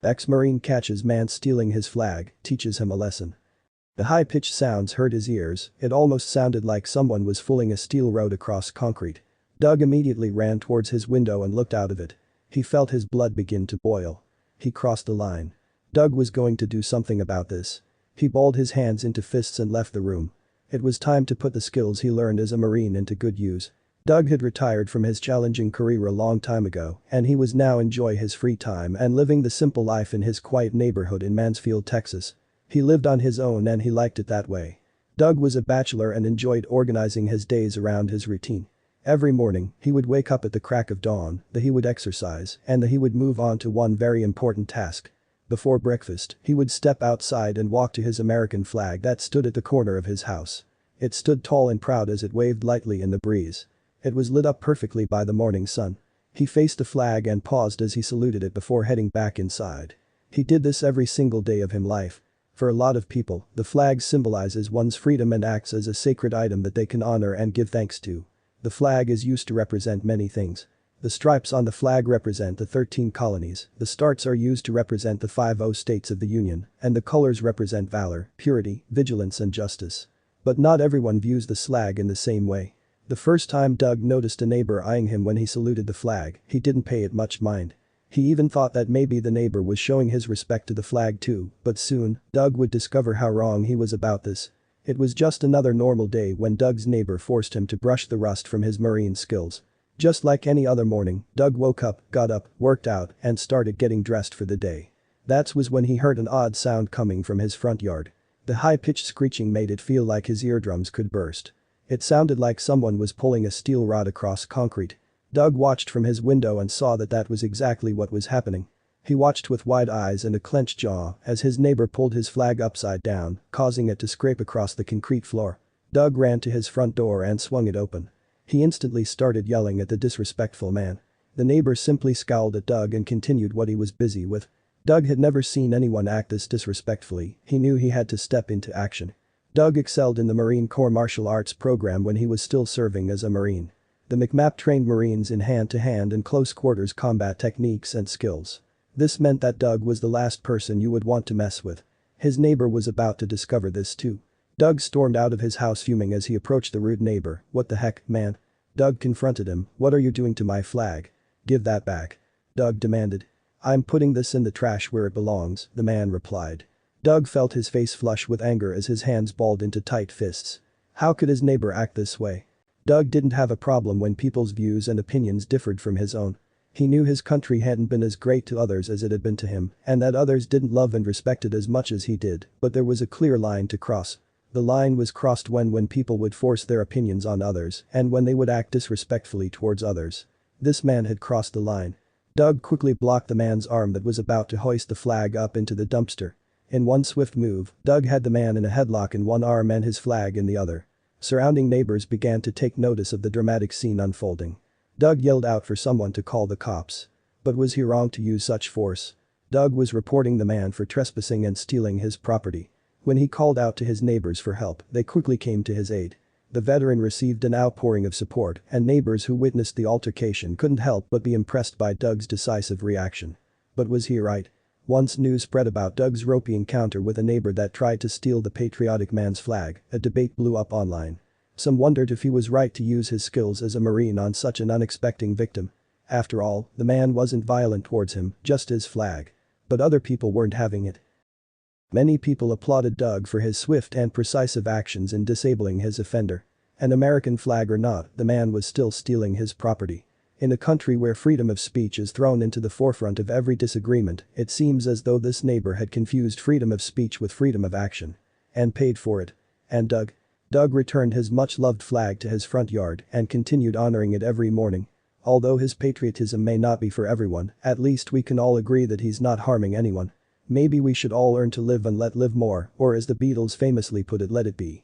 Ex-Marine catches man stealing his flag, teaches him a lesson. The high-pitched sounds hurt his ears, it almost sounded like someone was pulling a steel rod across concrete. Doug immediately ran towards his window and looked out of it. He felt his blood begin to boil. He crossed the line. Doug was going to do something about this. He balled his hands into fists and left the room. It was time to put the skills he learned as a Marine into good use. Doug had retired from his challenging career a long time ago, and he was now enjoying his free time and living the simple life in his quiet neighborhood in Mansfield, Texas. He lived on his own and he liked it that way. Doug was a bachelor and enjoyed organizing his days around his routine. Every morning, he would wake up at the crack of dawn, then he would exercise, and then he would move on to one very important task. Before breakfast, he would step outside and walk to his American flag that stood at the corner of his house. It stood tall and proud as it waved lightly in the breeze. It was lit up perfectly by the morning sun. He faced the flag and paused as he saluted it before heading back inside. He did this every single day of his life. For a lot of people, the flag symbolizes one's freedom and acts as a sacred item that they can honor and give thanks to. The flag is used to represent many things. The stripes on the flag represent the 13 colonies, the stars are used to represent the 50 states of the Union, and the colors represent valor, purity, vigilance and justice. But not everyone views the flag in the same way. The first time Doug noticed a neighbor eyeing him when he saluted the flag, he didn't pay it much mind. He even thought that maybe the neighbor was showing his respect to the flag too, but soon, Doug would discover how wrong he was about this. It was just another normal day when Doug's neighbor forced him to brush the rust from his Marine skills. Just like any other morning, Doug woke up, got up, worked out, and started getting dressed for the day. That was when he heard an odd sound coming from his front yard. The high-pitched screeching made it feel like his eardrums could burst. It sounded like someone was pulling a steel rod across concrete. Doug watched from his window and saw that that was exactly what was happening. He watched with wide eyes and a clenched jaw as his neighbor pulled his flag upside down, causing it to scrape across the concrete floor. Doug ran to his front door and swung it open. He instantly started yelling at the disrespectful man. The neighbor simply scowled at Doug and continued what he was busy with. Doug had never seen anyone act this disrespectfully, he knew he had to step into action. Doug excelled in the Marine Corps martial arts program when he was still serving as a Marine. The McMap trained Marines in hand-to-hand and close-quarters combat techniques and skills. This meant that Doug was the last person you would want to mess with. His neighbor was about to discover this too. Doug stormed out of his house fuming as he approached the rude neighbor. "What the heck, man?" Doug confronted him. "What are you doing to my flag? Give that back." Doug demanded. "I'm putting this in the trash where it belongs," the man replied. Doug felt his face flush with anger as his hands balled into tight fists. How could his neighbor act this way? Doug didn't have a problem when people's views and opinions differed from his own. He knew his country hadn't been as great to others as it had been to him, and that others didn't love and respect it as much as he did, but there was a clear line to cross. The line was crossed when people would force their opinions on others and when they would act disrespectfully towards others. This man had crossed the line. Doug quickly blocked the man's arm that was about to hoist the flag up into the dumpster. In one swift move, Doug had the man in a headlock in one arm and his flag in the other. Surrounding neighbors began to take notice of the dramatic scene unfolding. Doug yelled out for someone to call the cops. But was he wrong to use such force? Doug was reporting the man for trespassing and stealing his property. When he called out to his neighbors for help, they quickly came to his aid. The veteran received an outpouring of support, and neighbors who witnessed the altercation couldn't help but be impressed by Doug's decisive reaction. But was he right? Once news spread about Doug's ropey encounter with a neighbor that tried to steal the patriotic man's flag, a debate blew up online. Some wondered if he was right to use his skills as a Marine on such an unexpected victim. After all, the man wasn't violent towards him, just his flag. But other people weren't having it. Many people applauded Doug for his swift and precise actions in disabling his offender. An American flag or not, the man was still stealing his property. In a country where freedom of speech is thrown into the forefront of every disagreement, it seems as though this neighbor had confused freedom of speech with freedom of action. And paid for it. And Doug returned his much-loved flag to his front yard and continued honoring it every morning. Although his patriotism may not be for everyone, at least we can all agree that he's not harming anyone. Maybe we should all learn to live and let live more, or as the Beatles famously put it, let it be.